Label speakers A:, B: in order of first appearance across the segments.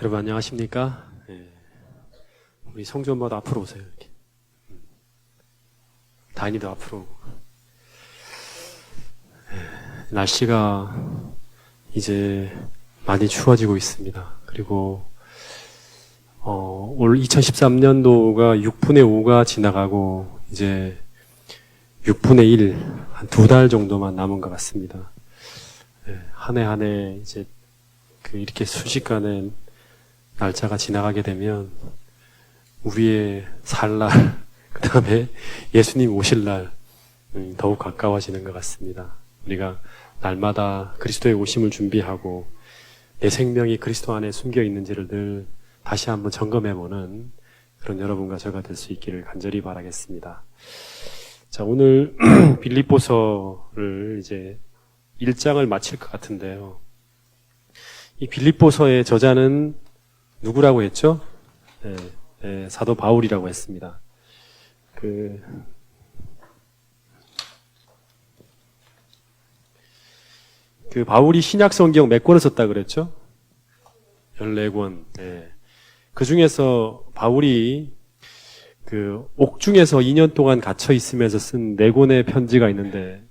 A: 여러분 안녕하십니까? 우리 성주 엄마도 앞으로 오세요. 이렇게. 다인이도 앞으로. 날씨가 이제 많이 추워지고 있습니다. 그리고 올 2013년도가 6분의 5가 지나가고 이제 6분의 1, 한 2달 정도만 남은 것 같습니다. 한 해 한 해 이제 이렇게 순식간에 날짜가 지나가게 되면 우리의 살 날, 그 다음에 예수님 오실 날 더욱 가까워지는 것 같습니다. 우리가 날마다 그리스도의 오심을 준비하고 내 생명이 그리스도 안에 숨겨 있는지를 늘 다시 한번 점검해보는 그런 여러분과 저가 될 수 있기를 간절히 바라겠습니다. 자, 오늘 빌립보서를 이제 1장을 마칠 것 같은데요. 이 빌립보서의 저자는 누구라고 했죠? 사도 바울이라고 했습니다. 바울이 신약 성경 몇 권을 썼다 그랬죠? 14권. 그 중에서 바울이 옥중에서 2년 동안 갇혀 있으면서 쓴 4권의 편지가 있는데,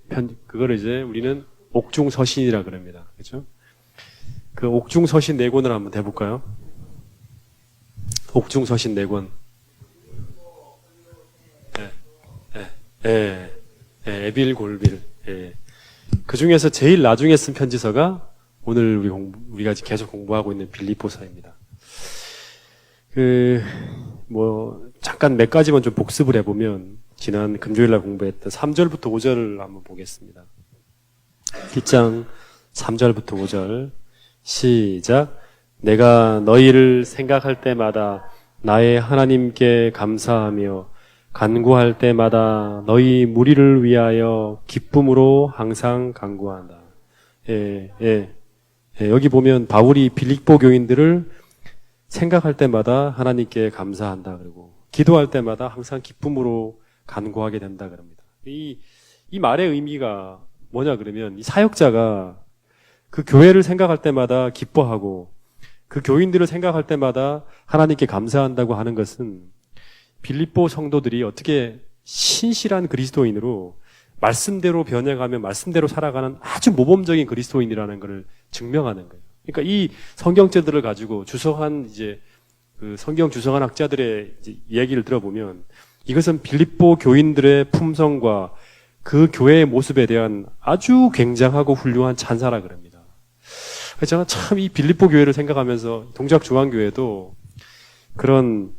A: 그거를 이제 우리는 옥중 서신이라 그럽니다. 그죠? 그 옥중 서신 4권을 한번 해볼까요? 옥중 서신 4권. 에빌 골빌. 그 중에서 제일 나중에 쓴 편지서가 오늘 우리가 계속 공부하고 있는 빌립보서입니다. 잠깐 몇 가지만 좀 복습을 해보면, 지난 금요일날 공부했던 3절부터 5절을 한번 보겠습니다. 1장 3절부터 5절. 시작. 내가 너희를 생각할 때마다 나의 하나님께 감사하며 간구할 때마다 너희 무리를 위하여 기쁨으로 항상 간구한다. 여기 보면 바울이 빌립보 교인들을 생각할 때마다 하나님께 감사한다 그러고 기도할 때마다 항상 기쁨으로 간구하게 된다 그럽니다. 이 말의 의미가 뭐냐 그러면 이 사역자가 그 교회를 생각할 때마다 기뻐하고 그 교인들을 생각할 때마다 하나님께 감사한다고 하는 것은 빌립보 성도들이 어떻게 신실한 그리스도인으로 말씀대로 변해가며 말씀대로 살아가는 아주 모범적인 그리스도인이라는 것을 증명하는 거예요. 그러니까 이 성경책들을 가지고 주석한 성경 주석한 학자들의 이야기를 들어보면 이것은 빌립보 교인들의 품성과 그 교회의 모습에 대한 아주 굉장하고 훌륭한 찬사라 그럽니다. 저는 참 이 빌립보 교회를 생각하면서 동작중앙교회도 그런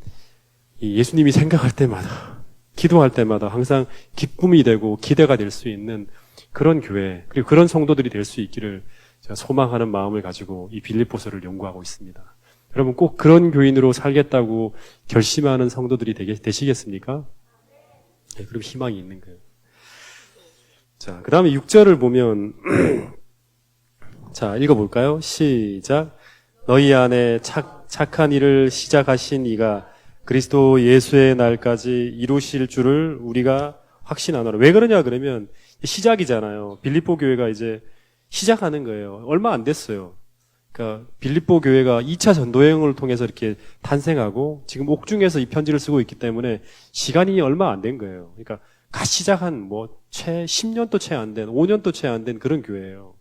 A: 예수님이 생각할 때마다 기도할 때마다 항상 기쁨이 되고 기대가 될 수 있는 그런 교회 그리고 그런 성도들이 될 수 있기를 제가 소망하는 마음을 가지고 이 빌립보서를 연구하고 있습니다. 여러분 꼭 그런 교인으로 살겠다고 결심하는 성도들이 되시겠습니까? 네, 그럼 희망이 있는 거예요. 자, 그 다음에 6절을 보면 자, 읽어볼까요? 시작. 너희 안에 착한 일을 시작하신 이가 그리스도 예수의 날까지 이루실 줄을 우리가 확신하노라. 왜 그러냐 그러면 시작이잖아요. 빌립보 교회가 이제 시작하는 거예요. 얼마 안 됐어요. 그러니까 빌립보 교회가 2차 전도여행을 통해서 이렇게 탄생하고 지금 옥중에서 이 편지를 쓰고 있기 때문에 시간이 얼마 안 된 거예요. 그러니까 갓 시작한 10년도 채 안 된, 5년도 채 안 된 그런 교회예요.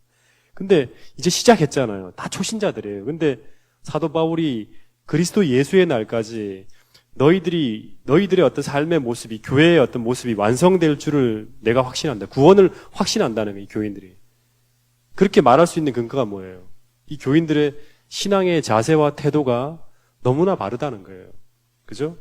A: 근데 이제 시작했잖아요. 다 초신자들이에요. 근데 사도 바울이 그리스도 예수의 날까지 너희들의 어떤 삶의 모습이, 교회의 어떤 모습이 완성될 줄을 내가 확신한다. 구원을 확신한다는 거예요, 이 교인들이. 그렇게 말할 수 있는 근거가 뭐예요? 이 교인들의 신앙의 자세와 태도가 너무나 바르다는 거예요. 그죠?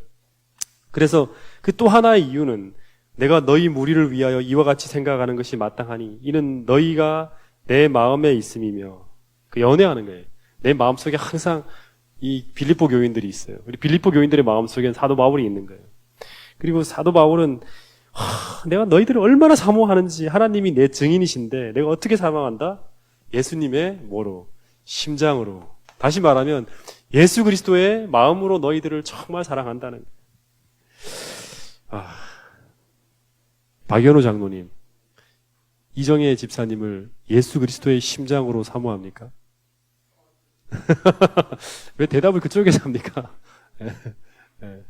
A: 그래서 그 또 하나의 이유는 내가 너희 무리를 위하여 이와 같이 생각하는 것이 마땅하니 이는 너희가 내 마음에 있음이며 연애하는 거예요. 내 마음속에 항상 이 빌립보 교인들이 있어요. 우리 빌립보 교인들의 마음속에는 사도 바울이 있는 거예요. 그리고 사도 바울은 내가 너희들을 얼마나 사모하는지 하나님이 내 증인이신데 내가 어떻게 사랑한다? 예수님의 뭐로? 심장으로. 다시 말하면 예수 그리스도의 마음으로 너희들을 정말 사랑한다는 거예요. 박연호 장로님, 이정혜 집사님을 예수 그리스도의 심장으로 사모합니까? 왜 대답을 그쪽에서 합니까? 예, 예.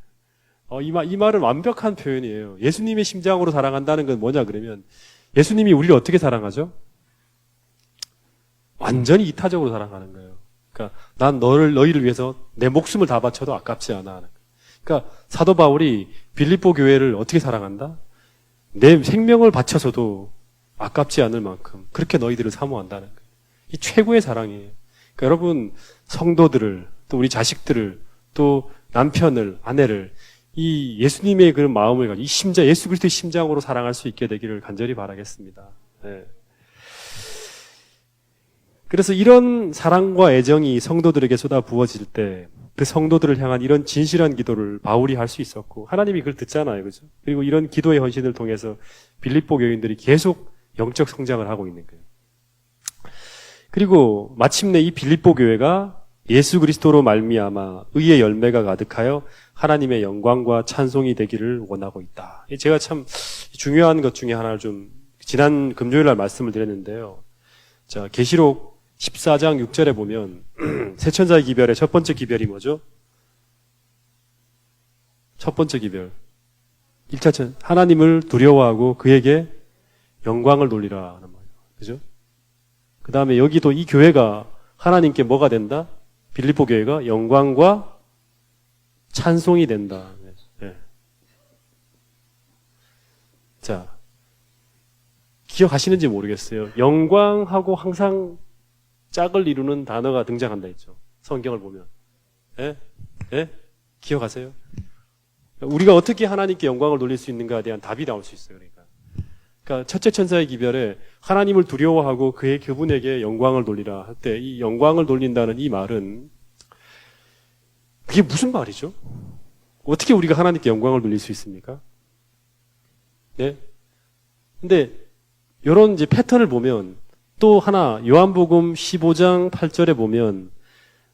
A: 이 말은 완벽한 표현이에요. 예수님의 심장으로 사랑한다는 건 뭐냐 그러면 예수님이 우리를 어떻게 사랑하죠? 완전히 이타적으로 사랑하는 거예요. 그러니까 난 너희를 위해서 내 목숨을 다 바쳐도 아깝지 않아 하는 거예요. 그러니까 사도 바울이 빌립보 교회를 어떻게 사랑한다? 내 생명을 바쳐서도 아깝지 않을 만큼 그렇게 너희들을 사모한다는 거예요. 이 최고의 사랑이에요. 그러니까 여러분 성도들을 또 우리 자식들을 또 남편을 아내를 이 예수님의 그런 마음을 가지고 이 심장 예수 그리스도의 심장으로 사랑할 수 있게 되기를 간절히 바라겠습니다. 네. 그래서 이런 사랑과 애정이 성도들에게 쏟아 부어질 때 그 성도들을 향한 이런 진실한 기도를 바울이 할 수 있었고 하나님이 그걸 듣잖아요. 그죠? 그리고 이런 기도의 헌신을 통해서 빌립보 교인들이 계속 영적 성장을 하고 있는 거예요. 그리고 마침내 이 빌립보 교회가 예수 그리스도로 말미암아 의의 열매가 가득하여 하나님의 영광과 찬송이 되기를 원하고 있다. 제가 참 중요한 것 중에 하나를 좀 지난 금요일 날 말씀을 드렸는데요. 자, 계시록 14장 6절에 보면 세천자의 기별의 첫 번째 기별이 뭐죠? 첫 번째 기별. 1차천 하나님을 두려워하고 그에게 영광을 돌리라 하는 말이에요. 그죠? 그 다음에 여기도 이 교회가 하나님께 뭐가 된다? 빌립보 교회가 영광과 찬송이 된다. 네. 자, 기억하시는지 모르겠어요. 영광하고 항상 짝을 이루는 단어가 등장한다 했죠. 성경을 보면. 예? 예? 기억하세요? 우리가 어떻게 하나님께 영광을 돌릴 수 있는가에 대한 답이 나올 수 있어요. 그러니까 첫째 천사의 기별에 하나님을 두려워하고 그분에게 영광을 돌리라 할 때 이 영광을 돌린다는 이 말은 그게 무슨 말이죠? 어떻게 우리가 하나님께 영광을 돌릴 수 있습니까? 네? 근데 이런 이제 패턴을 보면 또 하나 요한복음 15장 8절에 보면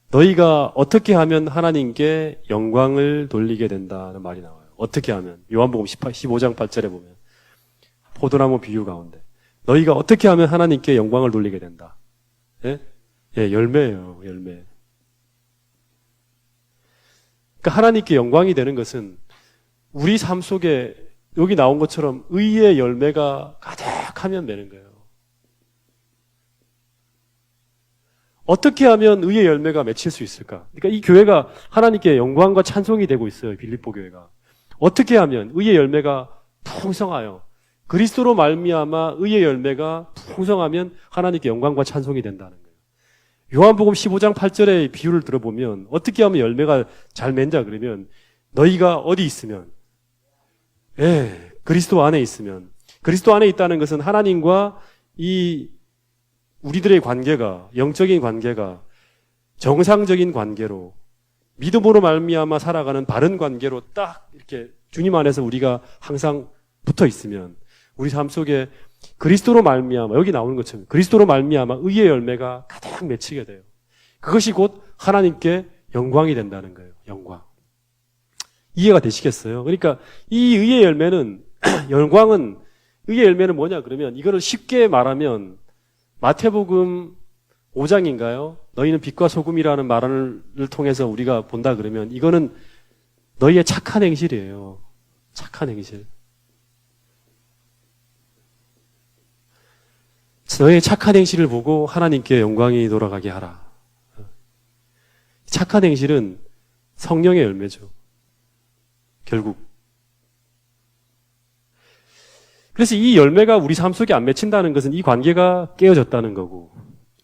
A: 너희가 어떻게 하면 하나님께 영광을 돌리게 된다는 말이 나와요. 어떻게 하면? 요한복음 15장 8절에 보면 포도나무 비유 가운데 너희가 어떻게 하면 하나님께 영광을 돌리게 된다. 예? 예, 열매예요. 열매. 그러니까 하나님께 영광이 되는 것은 우리 삶 속에 여기 나온 것처럼 의의 열매가 가득하면 되는 거예요. 어떻게 하면 의의 열매가 맺힐 수 있을까? 그러니까 이 교회가 하나님께 영광과 찬송이 되고 있어요. 빌립보 교회가. 어떻게 하면 의의 열매가 풍성하여 그리스도로 말미암아 의의 열매가 풍성하면 하나님께 영광과 찬송이 된다는 거예요. 요한복음 15장 8절의 비유를 들어보면 어떻게 하면 열매가 잘 맺냐 그러면 너희가 어디 있으면 예, 그리스도 안에 있으면 그리스도 안에 있다는 것은 하나님과 이 우리들의 관계가 영적인 관계가 정상적인 관계로 믿음으로 말미암아 살아가는 바른 관계로 딱 이렇게 주님 안에서 우리가 항상 붙어 있으면 우리 삶 속에 그리스도로 말미암아 여기 나오는 것처럼 그리스도로 말미암아 의의 열매가 가득 맺히게 돼요. 그것이 곧 하나님께 영광이 된다는 거예요. 영광. 이해가 되시겠어요? 그러니까 이 의의 열매는 영광은 의의 열매는 뭐냐 그러면 이거를 쉽게 말하면 마태복음 5장인가요? 너희는 빛과 소금이라는 말을 통해서 우리가 본다 그러면 이거는 너희의 착한 행실이에요. 착한 행실. 너희의 착한 행실을 보고 하나님께 영광이 돌아가게 하라. 착한 행실은 성령의 열매죠. 결국. 그래서 이 열매가 우리 삶 속에 안 맺힌다는 것은 이 관계가 깨어졌다는 거고,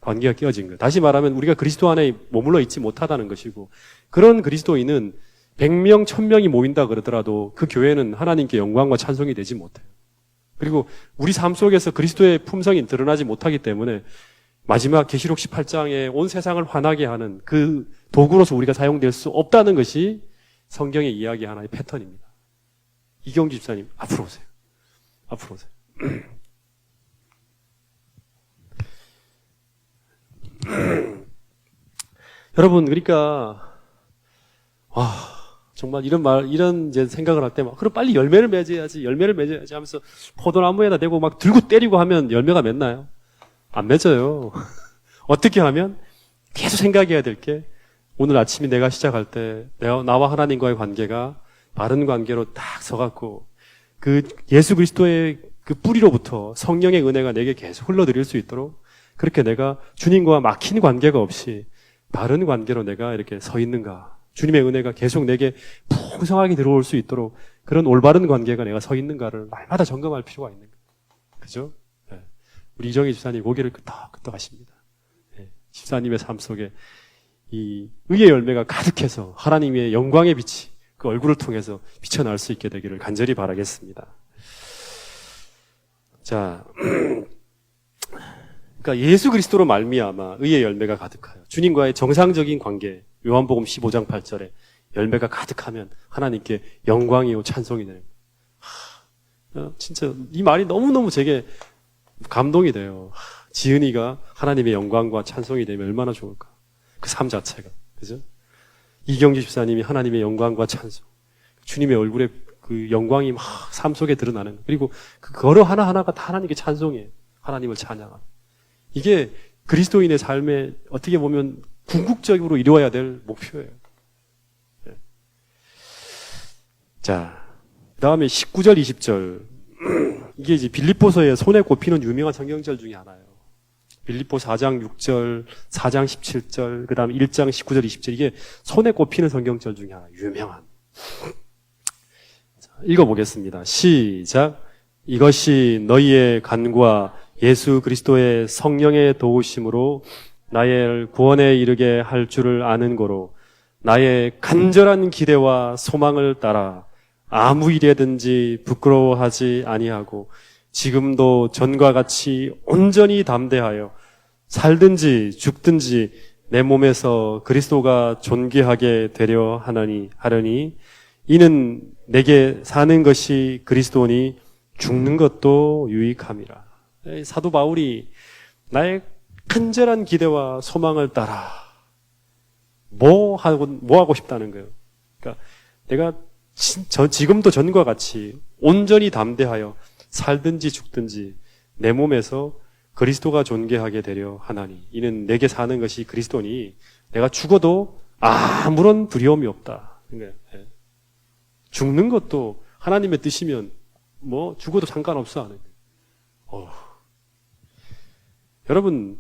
A: 관계가 깨어진 거. 다시 말하면 우리가 그리스도 안에 머물러 있지 못하다는 것이고, 그런 그리스도인은 100명, 1000명이 모인다 그러더라도 그 교회는 하나님께 영광과 찬송이 되지 못해요. 그리고 우리 삶 속에서 그리스도의 품성이 드러나지 못하기 때문에 마지막 계시록 18장에 온 세상을 화나게 하는 그 도구로서 우리가 사용될 수 없다는 것이 성경의 이야기 하나의 패턴입니다. 이경주 집사님, 앞으로 오세요. 앞으로 오세요. 여러분, 그러니까, 정말 이런 이제 생각을 할 때 막, 그럼 빨리 열매를 맺어야지 하면서 포도나무에다 대고 막 들고 때리고 하면 열매가 맺나요? 안 맺어요. 어떻게 하면? 계속 생각해야 될 게 오늘 아침에 내가 시작할 때 나와 하나님과의 관계가 바른 관계로 딱 서갖고 그 예수 그리스도의 그 뿌리로부터 성령의 은혜가 내게 계속 흘러들일 수 있도록 그렇게 내가 주님과 막힌 관계가 없이 바른 관계로 내가 이렇게 서 있는가, 주님의 은혜가 계속 내게 풍성하게 들어올 수 있도록 그런 올바른 관계가 내가 서 있는가를 날마다 점검할 필요가 있는 거예요. 그죠? 네. 우리 이정희 집사님 고개를 끄덕끄덕 하십니다. 네. 집사님의 삶 속에 이 의의 열매가 가득해서 하나님의 영광의 빛이 그 얼굴을 통해서 비춰날 수 있게 되기를 간절히 바라겠습니다. 자, 그러니까 예수 그리스도로 말미암아 의의 열매가 가득하여 주님과의 정상적인 관계, 요한복음 15장 8절에 열매가 가득하면 하나님께 영광이요 찬송이 되는 거예요. 진짜 이 말이 너무너무 제게 감동이 돼요. 지은이가 하나님의 영광과 찬송이 되면 얼마나 좋을까. 그 삶 자체가. 그죠? 이경주 집사님이 하나님의 영광과 찬송. 주님의 얼굴에 그 영광이 막 삶 속에 드러나는. 그리고 그 걸어 하나하나가 다 하나님께 찬송이에요. 하나님을 찬양하는. 이게 그리스도인의 삶에 어떻게 보면 궁극적으로 이루어야 될 목표예요. 네. 자, 그 다음에 19절, 20절. 이게 이제 빌립보서에 손에 꼽히는 유명한 성경절 중에 하나예요. 빌립보 4장 6절, 4장 17절, 그 다음에 1장 19절, 20절. 이게 손에 꼽히는 성경절 중에 하나, 유명한. 자, 읽어보겠습니다. 시작. 이것이 너희의 간구와 예수 그리스도의 성령의 도우심으로 나의 구원에 이르게 할 줄을 아는 고로 나의 간절한 기대와 소망을 따라 아무 일에든지 부끄러워하지 아니하고 지금도 전과 같이 온전히 담대하여 살든지 죽든지 내 몸에서 그리스도가 존귀하게 되려 하려니 이는 내게 사는 것이 그리스도니 죽는 것도 유익함이라. 사도 바울이 나의 간절한 기대와 소망을 따라 뭐 하고 싶다는 거예요. 그러니까 내가 지금도 전과 같이 온전히 담대하여 살든지 죽든지 내 몸에서 그리스도가 존귀하게 되려 하나니 이는 내게 사는 것이 그리스도니 내가 죽어도 아무런 두려움이 없다. 그러니까 죽는 것도 하나님의 뜻이면 뭐 죽어도 상관없어 하는 거예요. 여러분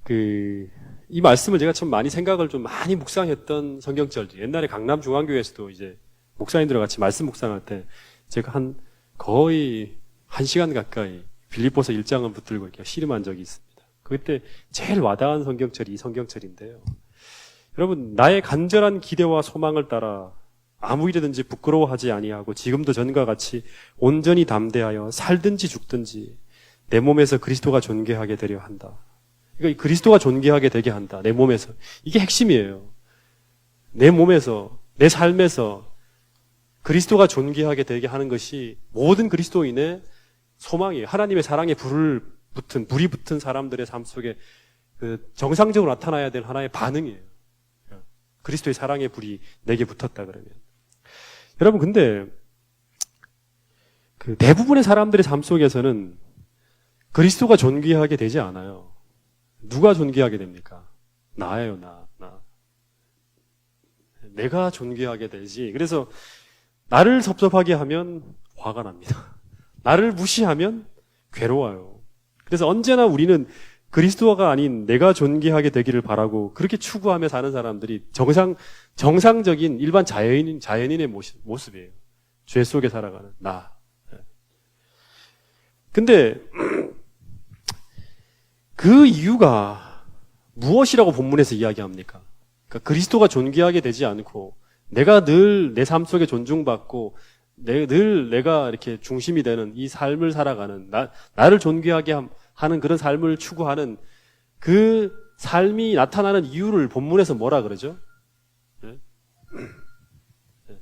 A: 이 말씀을 제가 참 많이 생각을 좀 많이 묵상했던 성경절들. 옛날에 강남 중앙교회에서도 이제 목사님들과 같이 말씀 묵상할 때 제가 거의 1시간 가까이 빌립보서 1장을 붙들고 이렇게 씨름한 적이 있습니다. 그때 제일 와닿은 성경절이 이 성경절인데요. 여러분, 나의 간절한 기대와 소망을 따라 아무 일이든지 부끄러워하지 아니하고 지금도 전과 같이 온전히 담대하여 살든지 죽든지 내 몸에서 그리스도가 존귀하게 되려 한다. 그러니까 그리스도가 존귀하게 되게 한다. 내 몸에서. 이게 핵심이에요. 내 몸에서, 내 삶에서 그리스도가 존귀하게 되게 하는 것이 모든 그리스도인의 소망이에요. 하나님의 사랑에 불이 붙은 사람들의 삶 속에 정상적으로 나타나야 될 하나의 반응이에요. 그리스도의 사랑의 불이 내게 붙었다 그러면. 여러분, 근데 대부분의 사람들의 삶 속에서는 그리스도가 존귀하게 되지 않아요. 누가 존귀하게 됩니까? 나예요, 나. 내가 존귀하게 되지. 그래서 나를 섭섭하게 하면 화가 납니다. 나를 무시하면 괴로워요. 그래서 언제나 우리는 그리스도가 아닌 내가 존귀하게 되기를 바라고 그렇게 추구하며 사는 사람들이 정상적인 일반 자연인의 모습이에요. 죄 속에 살아가는 나. 근데 그 이유가 무엇이라고 본문에서 이야기합니까? 그러니까 그리스도가 존귀하게 되지 않고 내가 늘 내 삶 속에 존중받고 늘 내가 이렇게 중심이 되는 이 삶을 살아가는 나를 존귀하게 하는 그런 삶을 추구하는 그 삶이 나타나는 이유를 본문에서 뭐라 그러죠? 네? 네.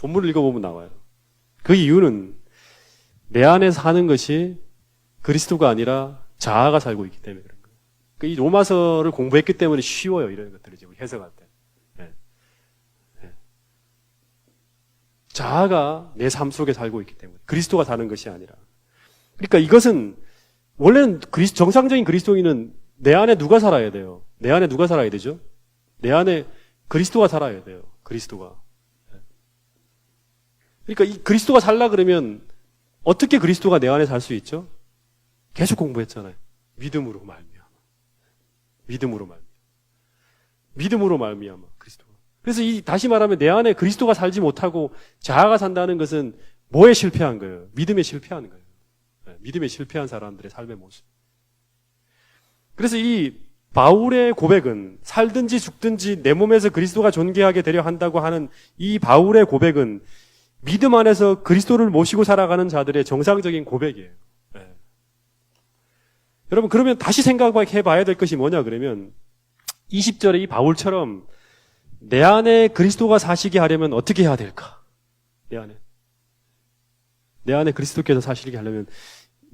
A: 본문을 읽어보면 나와요. 그 이유는 내 안에 사는 것이 그리스도가 아니라 자아가 살고 있기 때문에 그런 거예요. 이 로마서를 공부했기 때문에 쉬워요. 이런 것들을 우리 해석할 때. 네. 네. 자아가 내 삶 속에 살고 있기 때문에 그리스도가 사는 것이 아니라. 그러니까 이것은 원래는 정상적인 그리스도인은 내 안에 누가 살아야 돼요? 내 안에 누가 살아야 되죠? 내 안에 그리스도가 살아야 돼요. 그리스도가. 그러니까 이 그리스도가 살라 그러면 어떻게 그리스도가 내 안에 살 수 있죠? 계속 공부했잖아요. 믿음으로 말미암아. 믿음으로 말미암아. 믿음으로 말미암아. 그리스도가. 그래서 다시 말하면 내 안에 그리스도가 살지 못하고 자아가 산다는 것은 뭐에 실패한 거예요? 믿음에 실패한 거예요. 믿음에 실패한 사람들의 삶의 모습. 그래서 이 바울의 고백은 살든지 죽든지 내 몸에서 그리스도가 존귀하게 되려 한다고 하는 이 바울의 고백은 믿음 안에서 그리스도를 모시고 살아가는 자들의 정상적인 고백이에요. 네. 여러분 그러면 다시 생각해 봐야 될 것이 뭐냐 그러면 20절에 이 바울처럼 내 안에 그리스도가 사시게 하려면 어떻게 해야 될까? 내 안에 그리스도께서 사시게 하려면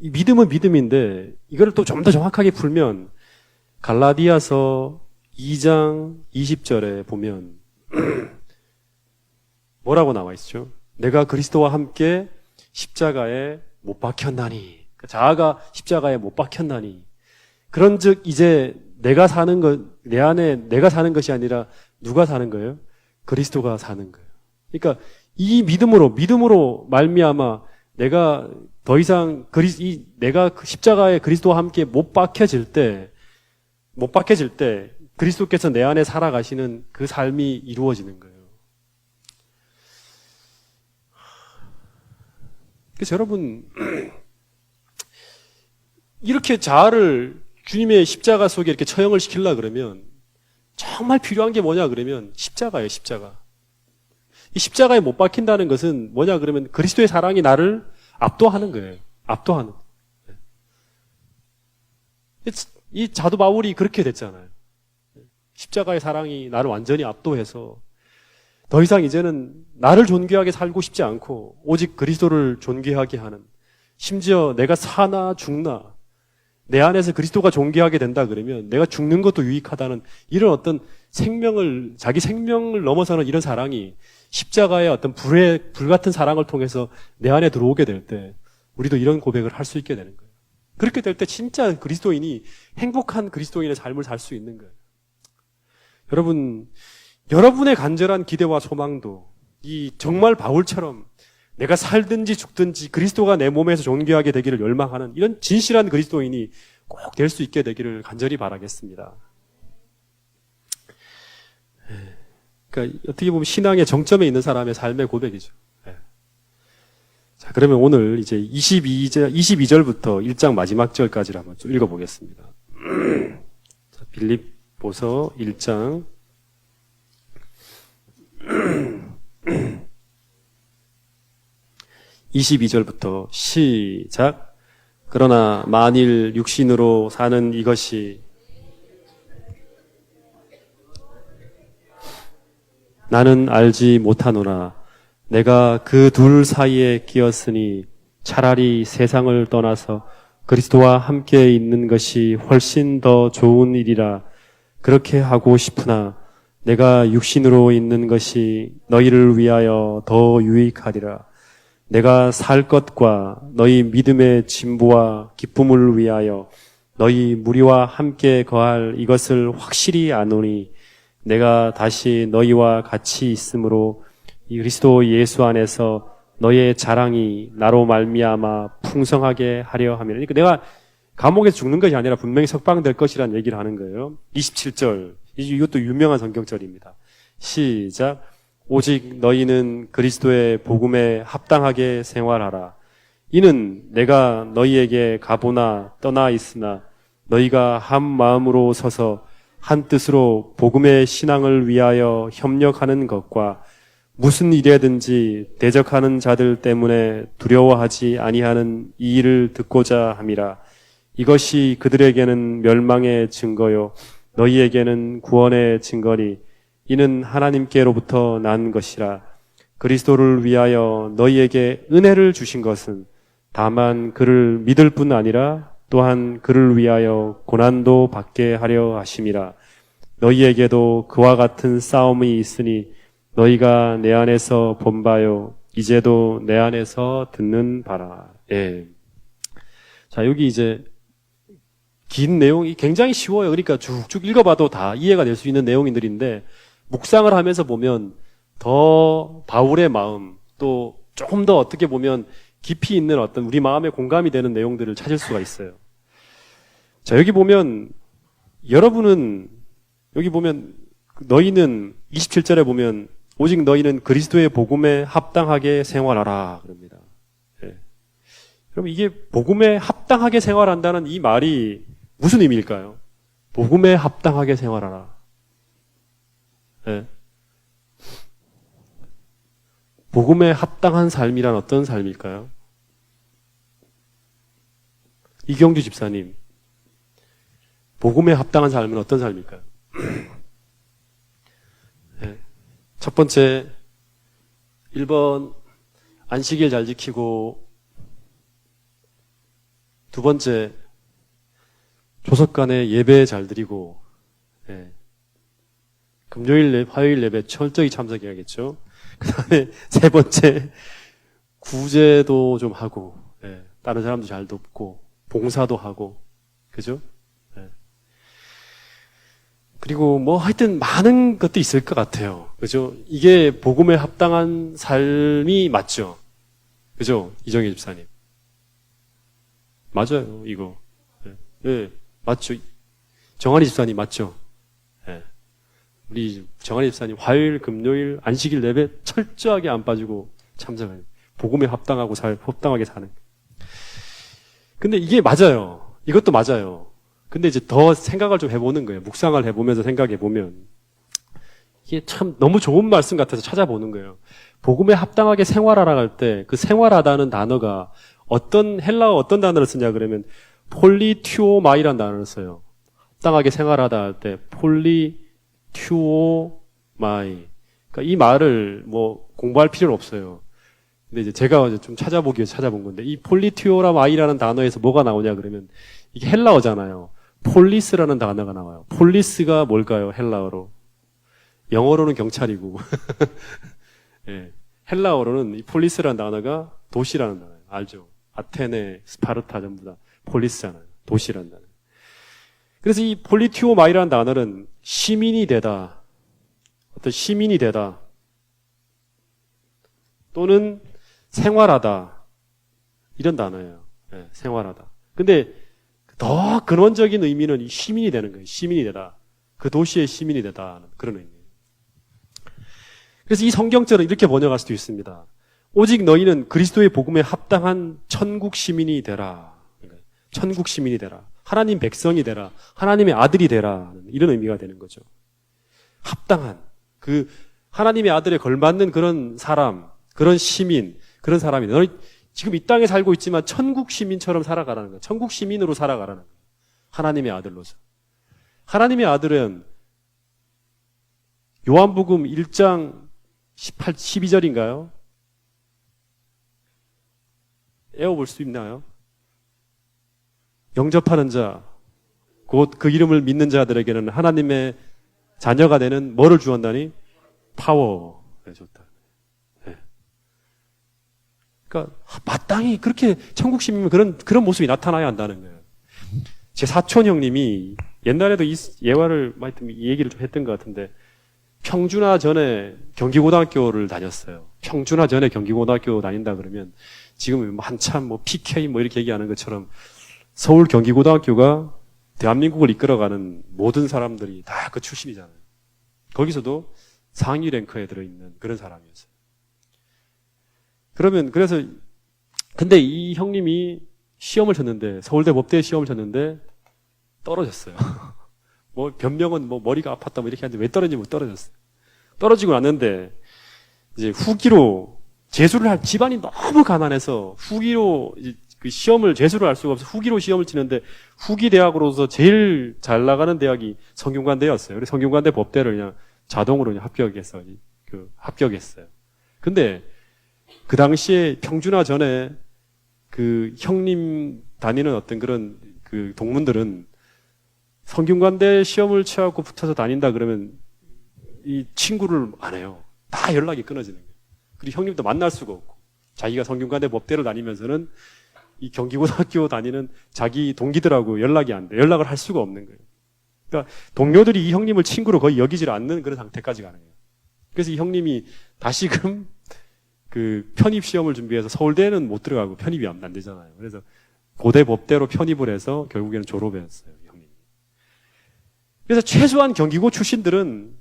A: 이 믿음은 믿음인데 이거를 또 좀 더 정확하게 풀면 갈라디아서 2장 20절에 보면 뭐라고 나와 있죠? 내가 그리스도와 함께 십자가에 못 박혔나니. 자아가 십자가에 못 박혔나니. 그런즉 이제 내가 사는 것, 내 안에 내가 사는 것이 아니라 누가 사는 거예요? 그리스도가 사는 거예요. 그러니까 이 믿음으로 말미암아 내가 더 이상 내가 십자가에 그리스도와 함께 못 박혀질 때 그리스도께서 내 안에 살아가시는 그 삶이 이루어지는 거예요. 그래서 여러분 이렇게 자아를 주님의 십자가 속에 이렇게 처형을 시키려고 그러면 정말 필요한 게 뭐냐 그러면 십자가예요. 십자가. 이 십자가에 못 박힌다는 것은 뭐냐 그러면 그리스도의 사랑이 나를 압도하는 거예요. 압도하는. 이 사도 바울이 그렇게 됐잖아요. 십자가의 사랑이 나를 완전히 압도해서 더 이상 이제는 나를 존귀하게 살고 싶지 않고 오직 그리스도를 존귀하게 하는, 심지어 내가 사나 죽나 내 안에서 그리스도가 존귀하게 된다 그러면 내가 죽는 것도 유익하다는 이런 어떤 자기 생명을 넘어서는 이런 사랑이 십자가의 어떤 불같은 사랑을 통해서 내 안에 들어오게 될 때 우리도 이런 고백을 할 수 있게 되는 거예요. 그렇게 될 때 진짜 그리스도인이 행복한 그리스도인의 삶을 살 수 있는 거예요. 여러분의 간절한 기대와 소망도 이 정말 바울처럼 내가 살든지 죽든지 그리스도가 내 몸에서 존귀하게 되기를 열망하는 이런 진실한 그리스도인이 꼭 될 수 있게 되기를 간절히 바라겠습니다. 그러니까 어떻게 보면 신앙의 정점에 있는 사람의 삶의 고백이죠. 자, 그러면 오늘 이제 22절부터 1장 마지막 절까지를 한번 좀 읽어보겠습니다. 자, 빌립보서 1장 22절부터 시작. 그러나 만일 육신으로 사는 이것이 나는 알지 못하노라. 내가 그 둘 사이에 끼었으니 차라리 세상을 떠나서 그리스도와 함께 있는 것이 훨씬 더 좋은 일이라. 그렇게 하고 싶으나 내가 육신으로 있는 것이 너희를 위하여 더 유익하리라. 내가 살 것과 너희 믿음의 진보와 기쁨을 위하여 너희 무리와 함께 거할 이것을 확실히 아노니 내가 다시 너희와 같이 있으므로 이 그리스도 예수 안에서 너희의 자랑이 나로 말미암아 풍성하게 하려 함이라. 그러니까 내가 감옥에서 죽는 것이 아니라 분명히 석방될 것이라는 얘기를 하는 거예요. 27절. 이것도 유명한 성경절입니다. 시작. 오직 너희는 그리스도의 복음에 합당하게 생활하라. 이는 내가 너희에게 가보나 떠나 있으나 너희가 한 마음으로 서서 한 뜻으로 복음의 신앙을 위하여 협력하는 것과 무슨 일에든지 대적하는 자들 때문에 두려워하지 아니하는 이 일을 듣고자 함이라. 이것이 그들에게는 멸망의 증거요 너희에게는 구원의 증거니 이는 하나님께로부터 난 것이라. 그리스도를 위하여 너희에게 은혜를 주신 것은 다만 그를 믿을 뿐 아니라 또한 그를 위하여 고난도 받게 하려 하심이라. 너희에게도 그와 같은 싸움이 있으니 너희가 내 안에서 본 바요 이제도 내 안에서 듣는 바라. 예. 자, 여기 이제 긴 내용이 굉장히 쉬워요. 그러니까 쭉쭉 읽어봐도 다 이해가 될 수 있는 내용들인데 묵상을 하면서 보면 더 바울의 마음 또 조금 더 어떻게 보면 깊이 있는 어떤 우리 마음에 공감이 되는 내용들을 찾을 수가 있어요. 자, 여기 보면 여러분은 여기 보면 너희는 27절에 보면 오직 너희는 그리스도의 복음에 합당하게 생활하라 그럽니다. 예. 그럼 이게 복음에 합당하게 생활한다는 이 말이 무슨 의미일까요? 복음에 합당하게 생활하라. 예. 복음에 합당한 삶이란 어떤 삶일까요? 이경주 집사님, 복음에 합당한 삶은 어떤 삶일까요? 네. 첫 번째, 1번, 안식일 잘 지키고, 두 번째, 조석간에 예배 잘 드리고, 네. 금요일, 화요일 예배 철저히 참석해야겠죠? 그 다음에 세 번째, 구제도 좀 하고, 네. 다른 사람도 잘 돕고, 봉사도 하고, 그죠? 네. 그리고 뭐 하여튼 많은 것도 있을 것 같아요. 그죠? 이게 복음에 합당한 삶이 맞죠? 그죠? 이정희 집사님. 맞아요, 이거. 네, 네 맞죠? 정한이 집사님 맞죠? 네. 우리 정한이 집사님 화요일, 금요일, 안식일 예배 철저하게 안 빠지고 참석해요. 복음에 합당하게 사는. 근데 이게 맞아요. 이것도 맞아요. 근데 이제 더 생각을 좀 해보는 거예요. 묵상을 해보면서 생각해보면. 이게 참 너무 좋은 말씀 같아서 찾아보는 거예요. 복음에 합당하게 생활하라 할 때 그 생활하다는 단어가 헬라어 어떤 단어를 쓰냐 그러면 폴리튜오마이라는 단어를 써요. 합당하게 생활하다 할 때 폴리튜오마이. 그러니까 이 말을 뭐 공부할 필요는 없어요. 근데 이제 제가 좀 찾아보기 위해서 찾아본 건데 이 폴리튜오마이라는 단어에서 뭐가 나오냐 그러면 이게 헬라어잖아요. 폴리스라는 단어가 나와요. 폴리스가 뭘까요? 헬라어로. 영어로는 경찰이고 예. 헬라어로는 이 폴리스라는 단어가 도시라는 단어예요. 알죠? 아테네, 스파르타 전부 다 폴리스잖아요. 도시라는 단어. 그래서 이 폴리튜오마이라는 단어는 시민이 되다. 어떤 시민이 되다. 또는 생활하다. 이런 단어예요. 예, 생활하다. 근데 더 근원적인 의미는 이 시민이 되는 거예요. 시민이 되다. 그 도시의 시민이 되다. 그런 의미예요. 그래서 이 성경절은 이렇게 번역할 수도 있습니다. 오직 너희는 그리스도의 복음에 합당한 천국 시민이 되라. 천국 시민이 되라. 하나님 백성이 되라. 하나님의 아들이 되라. 이런 의미가 되는 거죠. 합당한. 그 하나님의 아들에 걸맞는 그런 사람, 그런 시민, 그런 사람이 너희 지금 이 땅에 살고 있지만 천국 시민처럼 살아가라는 거예요. 천국 시민으로 살아가라는 거예요. 하나님의 아들로서. 하나님의 아들은 요한복음 1장 12절인가요? 애워볼 수 있나요? 영접하는 자, 곧 그 이름을 믿는 자들에게는 하나님의 자녀가 되는 뭐를 주었다니? 파워. 네, 좋다. 네. 그러니까 마땅히 그렇게 천국 시민이면 그런 모습이 나타나야 한다는 거예요. 제 사촌 형님이 옛날에도 이 예화를 이 얘기를 좀 했던 것 같은데 평준화 전에 경기고등학교를 다녔어요. 평준화 전에 경기고등학교 다닌다 그러면 지금 한참 뭐 PK 뭐 이렇게 얘기하는 것처럼 서울 경기고등학교가 대한민국을 이끌어가는 모든 사람들이 다 그 출신이잖아요. 거기서도 상위 랭크에 들어있는 그런 사람이었어요. 그래서 근데 이 형님이 시험을 쳤는데 서울대 법대 시험을 쳤는데 떨어졌어요. 뭐 변명은 뭐 머리가 아팠다 뭐 이렇게 하는데 왜 떨어지면 떨어졌어요. 떨어지고 났는데 이제 후기로 재수를 할 집안이 너무 가난해서 후기로 그 시험을 재수를 할 수가 없어 후기로 시험을 치는데 후기 대학으로서 제일 잘 나가는 대학이 성균관대였어요. 그래서 성균관대 법대를 그냥 자동으로 그냥 합격했어요. 근데 그 당시에 평준화 전에 그 형님 다니는 어떤 그런 그 동문들은 성균관대 시험을 치갖고 붙어서 다닌다 그러면 이 친구를 안 해요. 다 연락이 끊어지는 거예요. 그리고 형님도 만날 수가 없고 자기가 성균관대 법대를 다니면서는 이 경기고등학교 다니는 자기 동기들하고 연락이 안 돼. 연락을 할 수가 없는 거예요. 그러니까 동료들이 이 형님을 친구로 거의 여기질 않는 그런 상태까지 가는 거예요. 그래서 이 형님이 다시금 그 편입 시험을 준비해서 서울대는 못 들어가고 편입이 안 되잖아요. 그래서 고대 법대로 편입을 해서 결국에는 졸업했어요, 이 형님이. 그래서 최소한 경기고 출신들은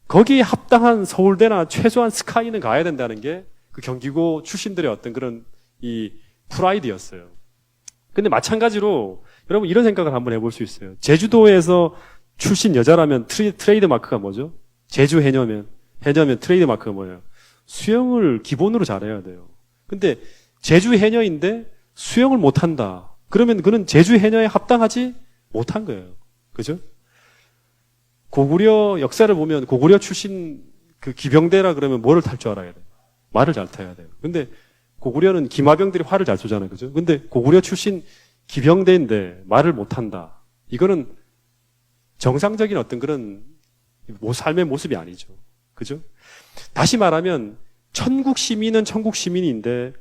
A: 거기에 합당한 서울대나 최소한 스카이는 가야 된다는 게 그 경기고 출신들의 어떤 그런 이 프라이드였어요. 근데 마찬가지로 여러분 이런 생각을 한번 해볼 수 있어요. 제주도에서 출신 여자라면 트레이드 마크가 뭐죠? 제주 해녀면 트레이드 마크가 뭐예요? 수영을 기본으로 잘해야 돼요. 근데 제주 해녀인데 수영을 못한다. 그러면 그는 제주 해녀에 합당하지 못한 거예요. 그죠? 고구려 역사를 보면 고구려 출신 그 기병대라 그러면 뭐를 탈 줄 알아야 돼요? 말을 잘 타야 돼요. 근데 고구려는 기마병들이 활을 잘 쏘잖아요. 그죠? 근데 고구려 출신 기병대인데 말을 못한다. 이거는 정상적인 어떤 그런 삶의 모습이 아니죠. 그죠? 다시 말하면 천국 시민은 천국 시민인데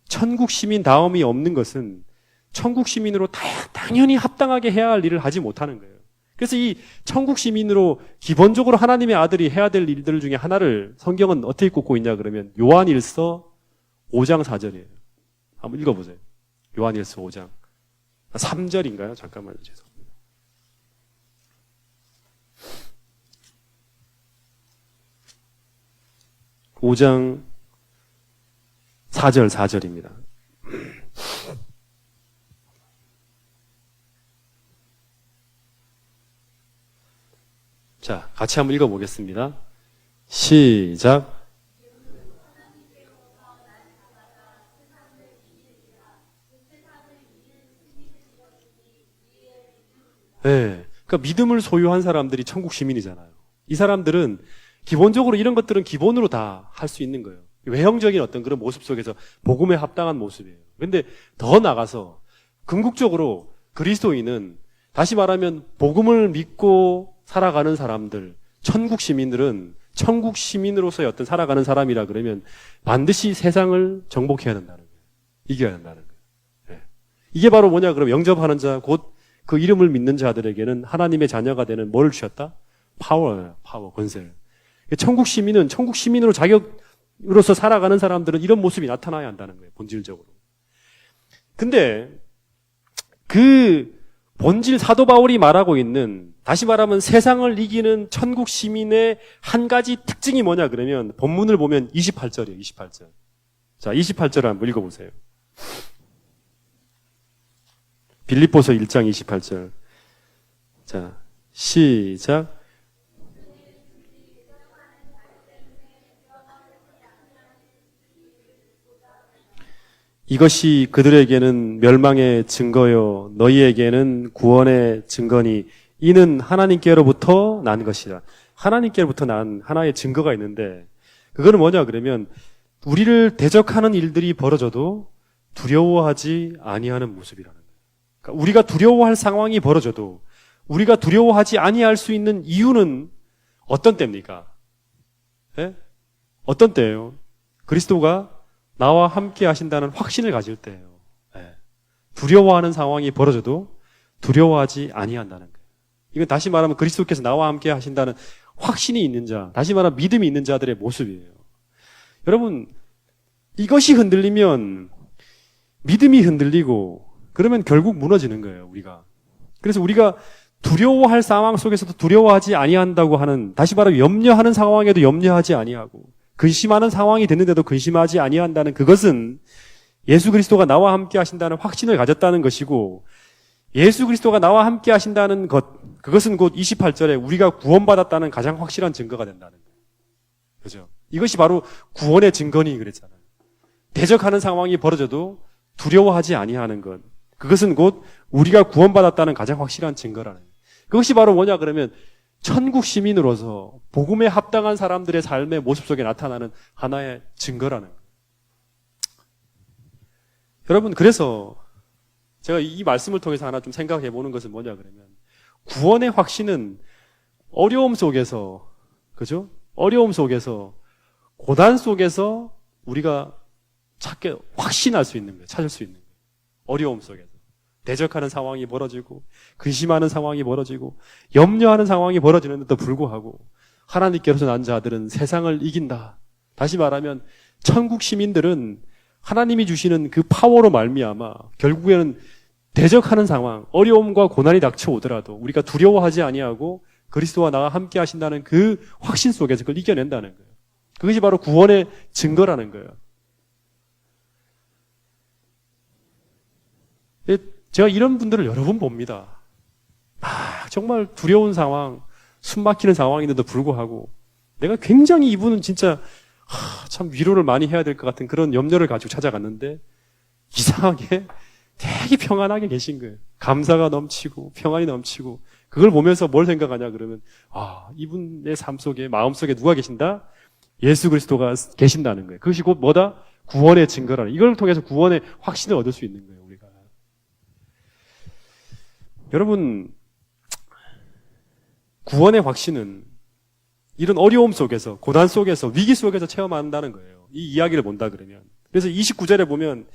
A: 천국 시민 다움이 없는 것은 천국 시민으로 당연히 합당하게 해야 할 일을 하지 못하는 거예요. 그래서 이 천국 시민으로 기본적으로 하나님의 아들이 해야 될 일들 중에 하나를 성경은 어떻게 꼽고 있냐 그러면 요한일서 5장 4절이에요. 한번 읽어보세요. 요한일서 5장 3절인가요? 잠깐만요. 죄송합니다. (5장 4절입니다. 자, 같이 한번 읽어보겠습니다. 시작. 네, 그러니까 믿음을 소유한 사람들이 천국 시민이잖아요. 이 사람들은 기본적으로 이런 것들은 기본으로 다 할 수 있는 거예요. 외형적인 어떤 그런 모습 속에서 복음에 합당한 모습이에요. 그런데 더 나가서 궁극적으로 그리스도인은 다시 말하면 복음을 믿고 살아가는 사람들, 천국 시민들은 천국 시민으로서의 어떤 살아가는 사람이라 그러면 반드시 세상을 정복해야 된다는 거예요. 이겨야 된다는 거예요. 네. 이게 바로 뭐냐 그러면 영접하는 자, 곧 그 이름을 믿는 자들에게는 하나님의 자녀가 되는 뭐를 주셨다? 파워, 권세를. 천국 시민은 천국 시민으로 자격으로서 살아가는 사람들은 이런 모습이 나타나야 한다는 거예요. 본질적으로. 근데 그 본질 사도 바울이 말하고 있는 다시 말하면 세상을 이기는 천국 시민의 한 가지 특징이 뭐냐 그러면 본문을 보면 28절이에요. 28절. 자, 28절을 한번 읽어보세요. 빌립보서 1장 28절. 자, 시작. 이것이 그들에게는 멸망의 증거요 너희에게는 구원의 증거니 이는 하나님께로부터 난 것이라. 하나님께로부터 난 하나의 증거가 있는데 그거는 뭐냐 그러면 우리를 대적하는 일들이 벌어져도 두려워하지 아니하는 모습이라는 거예요. 그러니까 우리가 두려워할 상황이 벌어져도 우리가 두려워하지 아니할 수 있는 이유는 어떤 때입니까? 예? 어떤 때예요? 그리스도가 나와 함께 하신다는 확신을 가질 때예요. 예. 두려워하는 상황이 벌어져도 두려워하지 아니한다는 거예요. 이건 다시 말하면 그리스도께서 나와 함께 하신다는 확신이 있는 자, 다시 말하면 믿음이 있는 자들의 모습이에요. 여러분, 이것이 흔들리면 믿음이 흔들리고 그러면 결국 무너지는 거예요, 우리가. 그래서 우리가 두려워할 상황 속에서도 두려워하지 아니한다고 하는, 다시 말하면 염려하는 상황에도 염려하지 아니하고 근심하는 상황이 됐는데도 근심하지 아니한다는 그것은 예수 그리스도가 나와 함께 하신다는 확신을 가졌다는 것이고 예수 그리스도가 나와 함께 하신다는 것, 그것은 곧 28절에 우리가 구원받았다는 가장 확실한 증거가 된다는 거예요. 그죠? 이것이 바로 구원의 증거니 그랬잖아요. 대적하는 상황이 벌어져도 두려워하지 아니하는 것. 그것은 곧 우리가 구원받았다는 가장 확실한 증거라는 거예요. 그것이 바로 뭐냐 그러면 천국 시민으로서 복음에 합당한 사람들의 삶의 모습 속에 나타나는 하나의 증거라는 거예요. 여러분, 그래서 제가 이 말씀을 통해서 하나 좀 생각해 보는 것은 뭐냐 그러면 구원의 확신은 어려움 속에서, 그죠? 어려움 속에서, 고난 속에서 우리가 확신할 수 있는 거예요. 찾을 수 있는 거예요. 어려움 속에서. 대적하는 상황이 벌어지고, 근심하는 상황이 벌어지고, 염려하는 상황이 벌어지는데도 불구하고, 하나님께로서 난 자들은 세상을 이긴다. 다시 말하면, 천국 시민들은 하나님이 주시는 그 파워로 말미암아 결국에는 대적하는 상황, 어려움과 고난이 닥쳐오더라도 우리가 두려워하지 아니하고 그리스도와 나와 함께 하신다는 그 확신 속에서 그걸 이겨낸다는 거예요. 그것이 바로 구원의 증거라는 거예요. 제가 이런 분들을 여러 번 봅니다. 정말 두려운 상황, 숨 막히는 상황인데도 불구하고 내가 굉장히 이분은 진짜 참 위로를 많이 해야 될 것 같은 그런 염려를 가지고 찾아갔는데 이상하게 되게 평안하게 계신 거예요. 감사가 넘치고 평안이 넘치고 그걸 보면서 뭘 생각하냐 그러면 이분의 삶 속에 마음 속에 누가 계신다? 예수 그리스도가 계신다는 거예요. 그것이 곧 뭐다? 구원의 증거라는 이걸 통해서 구원의 확신을 얻을 수 있는 거예요. 우리가 여러분 구원의 확신은 이런 어려움 속에서 고난 속에서 위기 속에서 체험한다는 거예요. 이 이야기를 본다 그러면 그래서 29절에 보면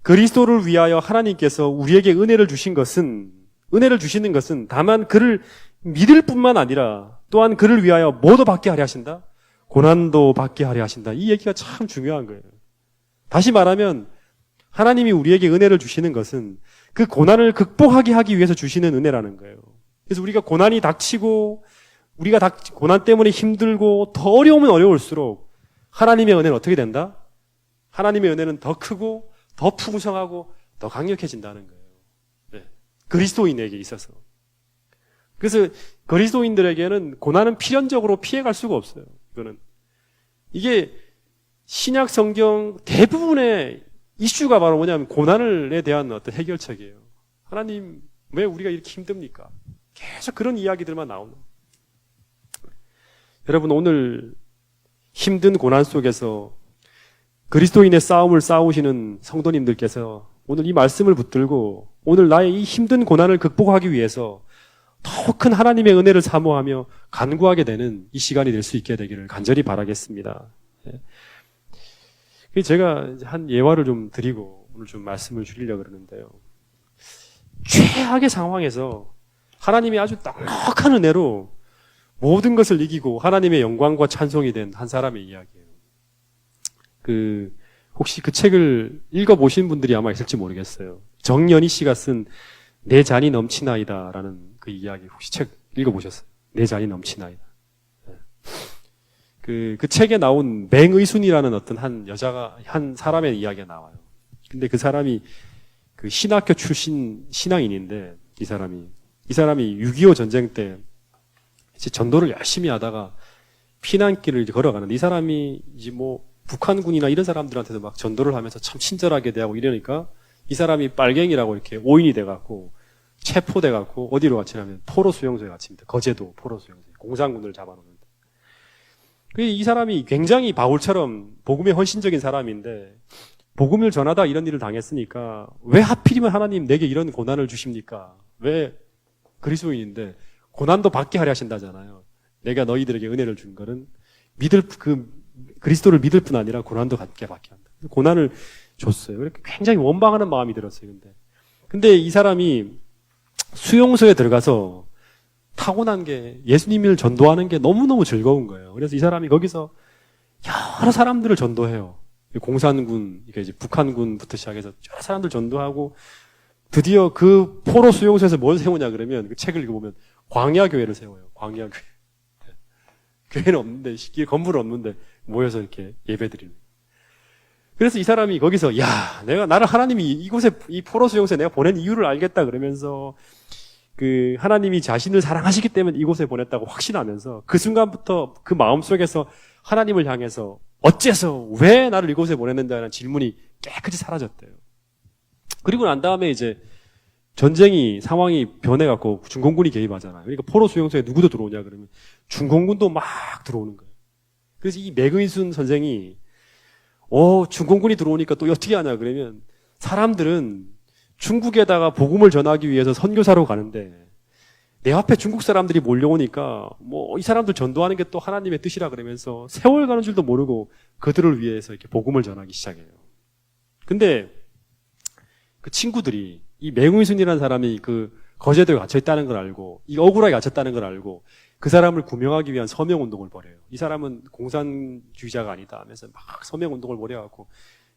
A: 그리스도를 위하여 하나님께서 우리에게 은혜를 주시는 것은 다만 그를 믿을 뿐만 아니라 또한 그를 위하여 뭐도 받게 하려 하신다? 고난도 받게 하려 하신다. 이 얘기가 참 중요한 거예요. 다시 말하면 하나님이 우리에게 은혜를 주시는 것은 그 고난을 극복하게 하기 위해서 주시는 은혜라는 거예요. 그래서 우리가 고난이 닥치고 우리가 고난 때문에 힘들고 더 어려우면 어려울수록 하나님의 은혜는 어떻게 된다? 하나님의 은혜는 더 크고 더 풍성하고 더 강력해진다는 거예요. 네. 그리스도인에게 있어서. 그래서 그리스도인들에게는 고난은 필연적으로 피해갈 수가 없어요. 이게 신약 성경 대부분의 이슈가 바로 뭐냐면 고난에 대한 어떤 해결책이에요. 하나님 왜 우리가 이렇게 힘듭니까? 계속 그런 이야기들만 나오는. 여러분 오늘 힘든 고난 속에서 그리스도인의 싸움을 싸우시는 성도님들께서 오늘 이 말씀을 붙들고 오늘 나의 이 힘든 고난을 극복하기 위해서 더 큰 하나님의 은혜를 사모하며 간구하게 되는 이 시간이 될 수 있게 되기를 간절히 바라겠습니다. 제가 한 예화를 좀 드리고 오늘 좀 말씀을 줄이려고 그러는데요. 최악의 상황에서 하나님이 아주 넉넉한 은혜로 모든 것을 이기고 하나님의 영광과 찬송이 된 한 사람의 이야기예요. 혹시 그 책을 읽어보신 분들이 아마 있을지 모르겠어요. 정연희 씨가 쓴 내 잔이 넘치나이다 라는 그 이야기 혹시 책 읽어보셨어요? 내 잔이 넘치나이다. 그 책에 나온 맹의순이라는 어떤 한 사람의 이야기가 나와요. 근데 그 사람이 그 신학교 출신 신앙인인데 이 사람이 6.25 전쟁 때 이제 전도를 열심히 하다가 피난길을 이제 걸어가는데 이 사람이 이제 뭐 북한군이나 이런 사람들한테도 막 전도를 하면서 참 친절하게 대하고 이러니까 이 사람이 빨갱이라고 이렇게 오인이 돼갖고 체포돼갖고 어디로 갔냐면 포로 수용소에 갇힙니다. 거제도 포로 수용소에 공산군을 잡아놓는데 이 사람이 굉장히 바울처럼 복음에 헌신적인 사람인데 복음을 전하다 이런 일을 당했으니까 왜 하필이면 하나님 내게 이런 고난을 주십니까? 왜 그리스도인인데 고난도 받게 하려 하신다잖아요. 내가 너희들에게 은혜를 준 거는 그리스도를 믿을 뿐 아니라 고난도 받게 한다. 고난을 줬어요. 그렇게 굉장히 원망하는 마음이 들었어요. 근데 이 사람이 수용소에 들어가서 타고난 게 예수님을 전도하는 게 너무너무 즐거운 거예요. 그래서 이 사람이 거기서 여러 사람들을 전도해요. 공산군, 그러니까 이제 북한군부터 시작해서 여러 사람들 전도하고 드디어 그 포로 수용소에서 뭘 세우냐 그러면 그 책을 읽어보면 광야교회를 세워요. 광야교회. 교회는 없는데, 건물은 없는데 모여서 이렇게 예배드리는. 그래서 이 사람이 거기서 나를 하나님이 이곳에 이 포로 수용소에 내가 보낸 이유를 알겠다 그러면서 하나님이 자신을 사랑하시기 때문에 이곳에 보냈다고 확신하면서 그 순간부터 그 마음속에서 하나님을 향해서 어째서 왜 나를 이곳에 보냈는지라는 질문이 깨끗이 사라졌대요. 그리고 난 다음에 이제 전쟁이 상황이 변해갖고 중공군이 개입하잖아요. 그러니까 포로 수용소에 누구도 들어오냐 그러면 중공군도 막 들어오는 거예요. 그래서 이 맥의순 선생이 중공군이 들어오니까 또 어떻게 하냐 그러면 사람들은 중국에다가 복음을 전하기 위해서 선교사로 가는데 내 앞에 중국 사람들이 몰려오니까 이 사람들 전도하는 게 또 하나님의 뜻이라 그러면서 세월 가는 줄도 모르고 그들을 위해서 이렇게 복음을 전하기 시작해요. 근데 그 친구들이 이 맹의순이라는 사람이 그 거제도에 갇혀 있다는 걸 알고 이 억울하게 갇혔다는 걸 알고 그 사람을 구명하기 위한 서명운동을 벌여요. 이 사람은 공산주의자가 아니다 하면서 막 서명운동을 벌여갖고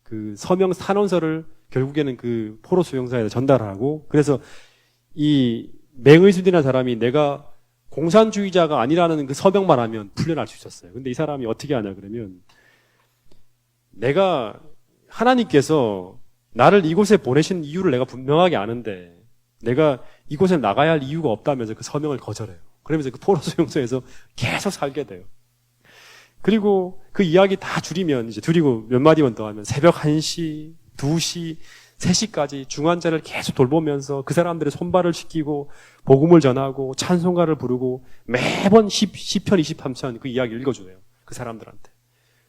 A: 그 서명 탄원서를 결국에는 그 포로 수용소에 전달하고 그래서 이 맹의순이라는 사람이 내가 공산주의자가 아니라는 그 서명만 하면 풀려날 수 있었어요. 근데 이 사람이 어떻게 하냐 그러면 내가 하나님께서 나를 이곳에 보내신 이유를 내가 분명하게 아는데 내가 이곳에 나가야 할 이유가 없다면서 그 서명을 거절해요. 그러면서 그 포로 수용소에서 계속 살게 돼요. 그리고 그 이야기 다 줄이면 이제 줄이고 몇 마디만 더 하면 새벽 1시, 2시, 3시까지 중환자를 계속 돌보면서 그 사람들의 손발을 씻기고 복음을 전하고 찬송가를 부르고 매번 시편 23편 그 이야기 읽어줘요. 그 사람들한테.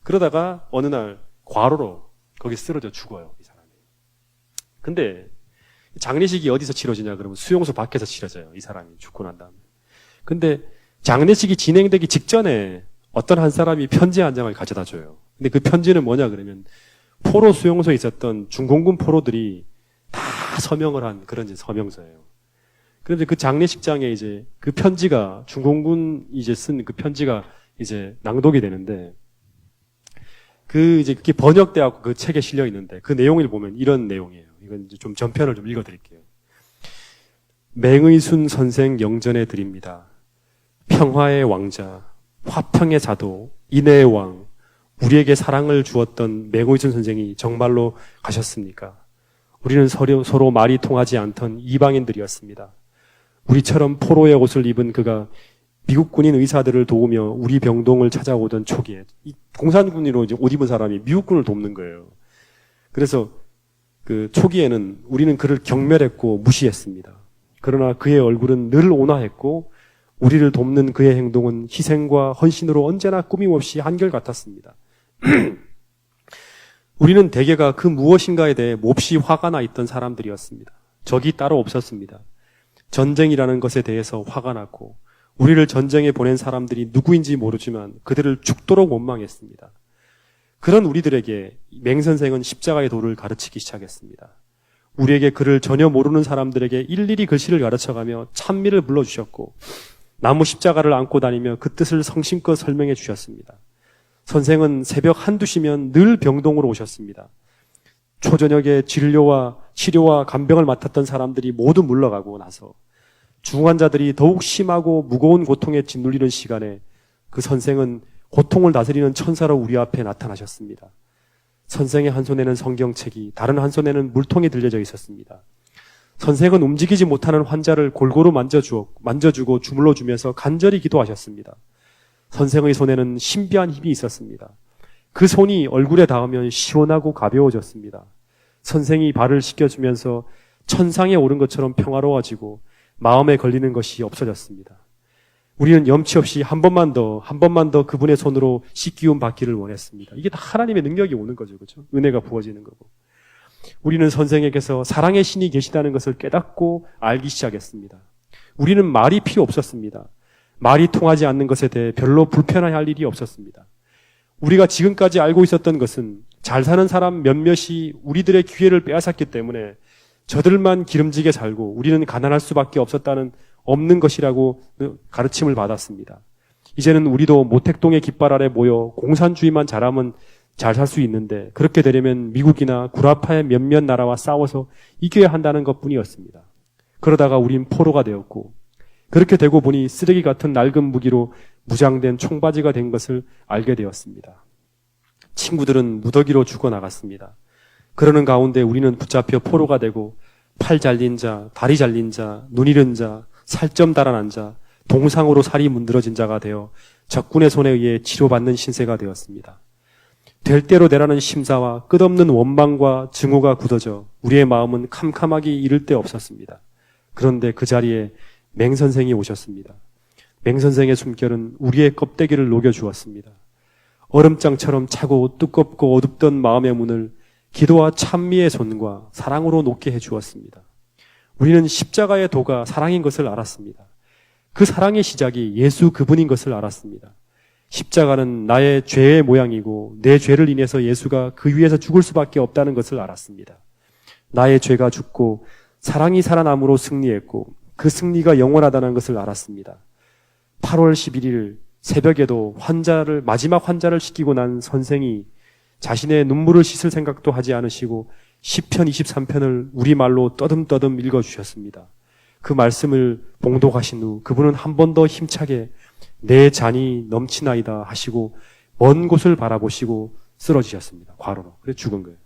A: 그러다가 어느 날 과로로 거기 쓰러져 죽어요. 이 사람이. 근데 장례식이 어디서 치러지냐 그러면 수용소 밖에서 치러져요. 이 사람이 죽고 난 다음에. 근데 장례식이 진행되기 직전에 어떤 한 사람이 편지 한 장을 가져다 줘요. 근데 그 편지는 뭐냐 그러면 포로 수용소에 있었던 중공군 포로들이 다 서명을 한 그런 이제 서명서예요. 그런데 그 장례식장에 이제 그 편지가 중공군 이제 쓴 그 편지가 이제 낭독이 되는데 그 이제 그게 번역되어갖고 그 책에 실려 있는데 그 내용을 보면 이런 내용이에요. 이건 이제 좀 전편을 좀 읽어드릴게요. 맹의순 선생 영전해 드립니다. 평화의 왕자, 화평의 사도, 인애의 왕, 우리에게 사랑을 주었던 맹의순 선생이 정말로 가셨습니까? 우리는 서로 말이 통하지 않던 이방인들이었습니다. 우리처럼 포로의 옷을 입은 그가 미국 군인 의사들을 도우며 우리 병동을 찾아오던 초기에 이 공산군으로 이제 옷 입은 사람이 미국군을 돕는 거예요. 그래서 그 초기에는 우리는 그를 경멸했고 무시했습니다. 그러나 그의 얼굴은 늘 온화했고 우리를 돕는 그의 행동은 희생과 헌신으로 언제나 꾸밈없이 한결같았습니다. 우리는 대개가 그 무엇인가에 대해 몹시 화가 나 있던 사람들이었습니다. 적이 따로 없었습니다. 전쟁이라는 것에 대해서 화가 났고 우리를 전쟁에 보낸 사람들이 누구인지 모르지만 그들을 죽도록 원망했습니다. 그런 우리들에게 맹 선생은 십자가의 도를 가르치기 시작했습니다. 우리에게 그를 전혀 모르는 사람들에게 일일이 글씨를 가르쳐가며 찬미를 불러주셨고 나무 십자가를 안고 다니며 그 뜻을 성심껏 설명해 주셨습니다. 선생은 새벽 한두 시면 늘 병동으로 오셨습니다. 초저녁에 진료와 치료와 간병을 맡았던 사람들이 모두 물러가고 나서 중환자들이 더욱 심하고 무거운 고통에 짓눌리는 시간에 그 선생은 고통을 다스리는 천사로 우리 앞에 나타나셨습니다. 선생의 한 손에는 성경책이, 다른 한 손에는 물통이 들려져 있었습니다. 선생은 움직이지 못하는 환자를 골고루 만져주고 주물러 주면서 간절히 기도하셨습니다. 선생의 손에는 신비한 힘이 있었습니다. 그 손이 얼굴에 닿으면 시원하고 가벼워졌습니다. 선생이 발을 씻겨주면서 천상에 오른 것처럼 평화로워지고 마음에 걸리는 것이 없어졌습니다. 우리는 염치 없이 한 번만 더 그분의 손으로 씻기움 받기를 원했습니다. 이게 다 하나님의 능력이 오는 거죠. 그렇죠? 은혜가 부어지는 거고. 우리는 선생에게서 사랑의 신이 계시다는 것을 깨닫고 알기 시작했습니다. 우리는 말이 필요 없었습니다. 말이 통하지 않는 것에 대해 별로 불편해할 일이 없었습니다. 우리가 지금까지 알고 있었던 것은 잘 사는 사람 몇몇이 우리들의 기회를 빼앗았기 때문에 저들만 기름지게 살고 우리는 가난할 수밖에 없는 것이라고 가르침을 받았습니다. 이제는 우리도 모택동의 깃발 아래 모여 공산주의만 잘하면 잘 살 수 있는데 그렇게 되려면 미국이나 구라파의 몇몇 나라와 싸워서 이겨야 한다는 것뿐이었습니다. 그러다가 우린 포로가 되었고 그렇게 되고 보니 쓰레기 같은 낡은 무기로 무장된 총바지가 된 것을 알게 되었습니다. 친구들은 무더기로 죽어나갔습니다. 그러는 가운데 우리는 붙잡혀 포로가 되고 팔 잘린 자, 다리 잘린 자, 눈 잃은 자, 살점 달아난 자, 동상으로 살이 문드러진 자가 되어 적군의 손에 의해 치료받는 신세가 되었습니다. 될 대로 되라는 심사와 끝없는 원망과 증오가 굳어져 우리의 마음은 캄캄하기 이를 데 없었습니다. 그런데 그 자리에 맹 선생이 오셨습니다. 맹 선생의 숨결은 우리의 껍데기를 녹여주었습니다. 얼음장처럼 차고 두껍고 어둡던 마음의 문을 기도와 찬미의 손과 사랑으로 녹게 해주었습니다. 우리는 십자가의 도가 사랑인 것을 알았습니다. 그 사랑의 시작이 예수 그분인 것을 알았습니다. 십자가는 나의 죄의 모양이고 내 죄를 인해서 예수가 그 위에서 죽을 수밖에 없다는 것을 알았습니다. 나의 죄가 죽고 사랑이 살아남으로 승리했고 그 승리가 영원하다는 것을 알았습니다. 8월 11일 새벽에도 마지막 환자를 시키고 난 선생이 자신의 눈물을 씻을 생각도 하지 않으시고 시편 23편을 우리말로 떠듬떠듬 읽어주셨습니다. 그 말씀을 봉독하신 후 그분은 한 번 더 힘차게 내 잔이 넘치나이다 하시고 먼 곳을 바라보시고 쓰러지셨습니다. 과로로. 그래서 죽은 거예요.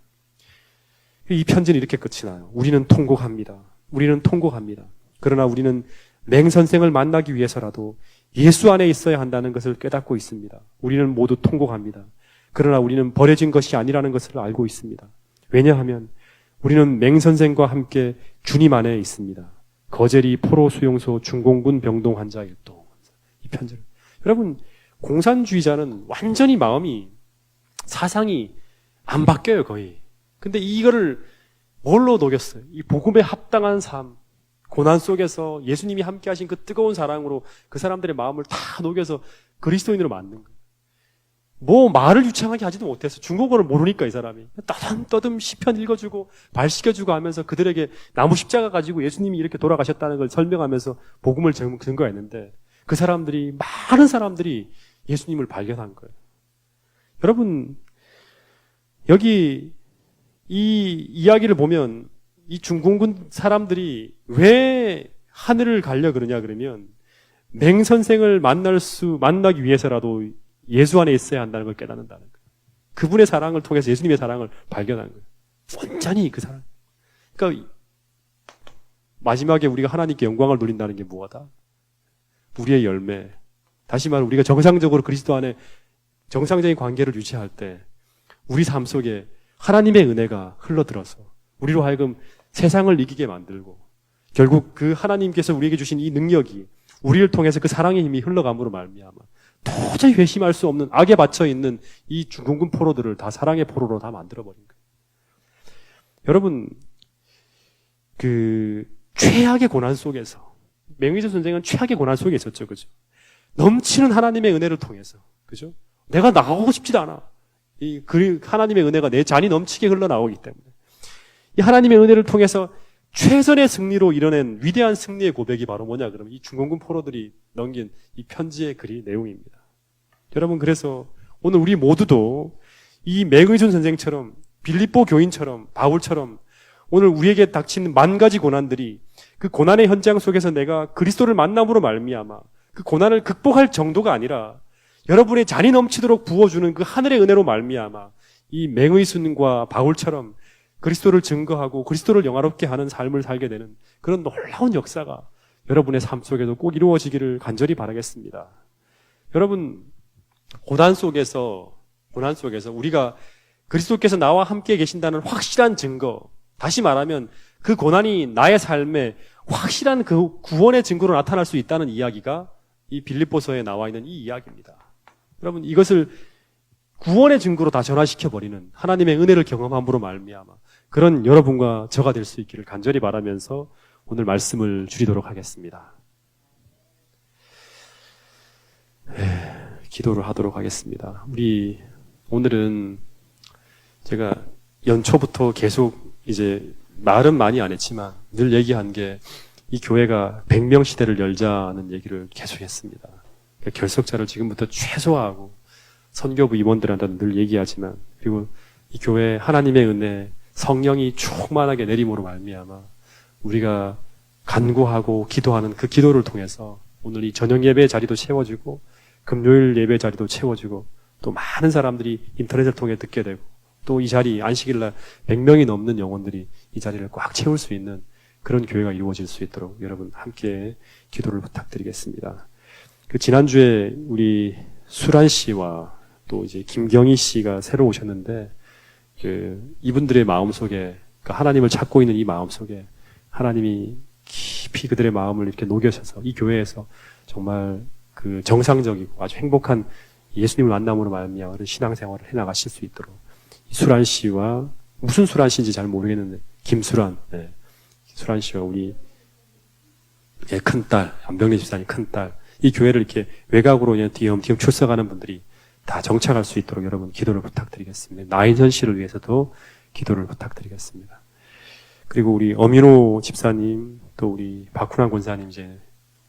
A: 이 편지는 이렇게 끝이 나요. 우리는 통곡합니다. 우리는 통곡합니다. 그러나 우리는 맹선생을 만나기 위해서라도 예수 안에 있어야 한다는 것을 깨닫고 있습니다. 우리는 모두 통곡합니다. 그러나 우리는 버려진 것이 아니라는 것을 알고 있습니다. 왜냐하면 우리는 맹선생과 함께 주님 안에 있습니다. 거제리 포로 수용소 중공군 병동 환자 일동. 이 편지를. 여러분, 공산주의자는 완전히 마음이, 사상이 안 바뀌어요, 거의. 근데 이거를 뭘로 녹였어요? 이 복음에 합당한 삶, 고난 속에서 예수님이 함께 하신 그 뜨거운 사랑으로 그 사람들의 마음을 다 녹여서 그리스도인으로 만든 거예요. 뭐 말을 유창하게 하지도 못해서 중국어를 모르니까 이 사람이 떠듬떠듬 시편 읽어주고 발 씻겨주고 하면서 그들에게 나무 십자가 가지고 예수님이 이렇게 돌아가셨다는 걸 설명하면서 복음을 증거했는데 그 사람들이, 많은 사람들이 예수님을 발견한 거예요. 여러분, 여기 이 이야기를 보면 이 중공군 사람들이 왜 하늘을 가려 그러냐 그러면 맹선생을 만나기 위해서라도 예수 안에 있어야 한다는 걸 깨닫는다는 거예요. 그분의 사랑을 통해서 예수님의 사랑을 발견한 거예요. 완전히 그 사랑. 그러니까 마지막에 우리가 하나님께 영광을 돌린다는 게 무엇이다? 우리의 열매. 다시 말해 우리가 정상적으로 그리스도 안에 정상적인 관계를 유지할 때 우리 삶 속에 하나님의 은혜가 흘러들어서 우리로 하여금 세상을 이기게 만들고 결국 그 하나님께서 우리에게 주신 이 능력이 우리를 통해서 그 사랑의 힘이 흘러감으로 말미암아 도저히 회심할 수 없는 악에 받쳐 있는 이 중공군 포로들을 다 사랑의 포로로 다 만들어버린 거예요. 여러분, 그 최악의 고난 속에서 맹위전 선생은 최악의 고난 속에 있었죠, 그죠? 넘치는 하나님의 은혜를 통해서, 그죠? 내가 나가고 싶지도 않아. 하나님의 은혜가 내 잔이 넘치게 흘러나오기 때문에 이 하나님의 은혜를 통해서 최선의 승리로 이뤄낸 위대한 승리의 고백이 바로 뭐냐 그러면 이 중공군 포로들이 넘긴 이 편지의 글이 내용입니다. 여러분, 그래서 오늘 우리 모두도 이 맹의준 선생처럼 빌립보 교인처럼 바울처럼 오늘 우리에게 닥친 만 가지 고난들이 그 고난의 현장 속에서 내가 그리스도를 만남으로 말미암아 그 고난을 극복할 정도가 아니라 여러분의 잔이 넘치도록 부어주는 그 하늘의 은혜로 말미암아 이 맹의순과 바울처럼 그리스도를 증거하고 그리스도를 영화롭게 하는 삶을 살게 되는 그런 놀라운 역사가 여러분의 삶 속에도 꼭 이루어지기를 간절히 바라겠습니다. 여러분, 고난 속에서 우리가 그리스도께서 나와 함께 계신다는 확실한 증거, 다시 말하면 그 고난이 나의 삶에 확실한 그 구원의 증거로 나타날 수 있다는 이야기가 이 빌립보서에 나와 있는 이 이야기입니다. 여러분, 이것을 구원의 증거로 다 전환시켜버리는 하나님의 은혜를 경험함으로 말미암아 그런 여러분과 저가 될 수 있기를 간절히 바라면서 오늘 말씀을 줄이도록 하겠습니다. 기도를 하도록 하겠습니다. 우리 오늘은 제가 연초부터 계속 이제 말은 많이 안 했지만 늘 얘기한 게 이 교회가 100명 시대를 열자는 얘기를 계속 했습니다. 그러니까 결석자를 지금부터 최소화하고 선교부 임원들한테 늘 얘기하지만 그리고 이 교회 하나님의 은혜 성령이 충만하게 내림으로 말미암아 우리가 간구하고 기도하는 그 기도를 통해서 오늘 이 저녁 예배 자리도 채워지고 금요일 예배 자리도 채워지고 또 많은 사람들이 인터넷을 통해 듣게 되고 또 이 자리 안식일날 100명이 넘는 영혼들이 이 자리를 꽉 채울 수 있는 그런 교회가 이루어질 수 있도록 여러분 함께 기도를 부탁드리겠습니다. 그 지난주에 우리 수란 씨와 또 이제 김경희 씨가 새로 오셨는데 이분들의 마음속에 하나님을 찾고 있는 이 마음속에 하나님이 깊이 그들의 마음을 이렇게 녹여셔서 이 교회에서 정말 그 정상적이고 아주 행복한 예수님을 만남으로 말미암아 그런 신앙생활을 해나가실 수 있도록 수란 씨와 무슨 수란 씨인지 잘 모르겠는데 김수란, 수란 씨와 우리 큰딸 안병래 집사님 큰딸 이 교회를 이렇게 외곽으로 그냥 뒤엄뒤엄 출석하는 분들이 다 정착할 수 있도록 여러분 기도를 부탁드리겠습니다. 나인선 씨를 위해서도 기도를 부탁드리겠습니다. 그리고 우리 엄인호 집사님, 또 우리 박훈환 권사님 이제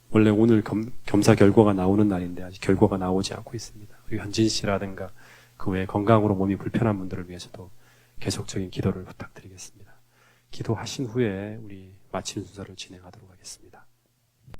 A: 원래 오늘 겸사 결과가 나오는 날인데 아직 결과가 나오지 않고 있습니다. 그리고 현진 씨라든가 그 외에 건강으로 몸이 불편한 분들을 위해서도 계속적인 기도를 부탁드리겠습니다. 기도하신 후에 우리 마치는 순서를 진행하도록 하겠습니다.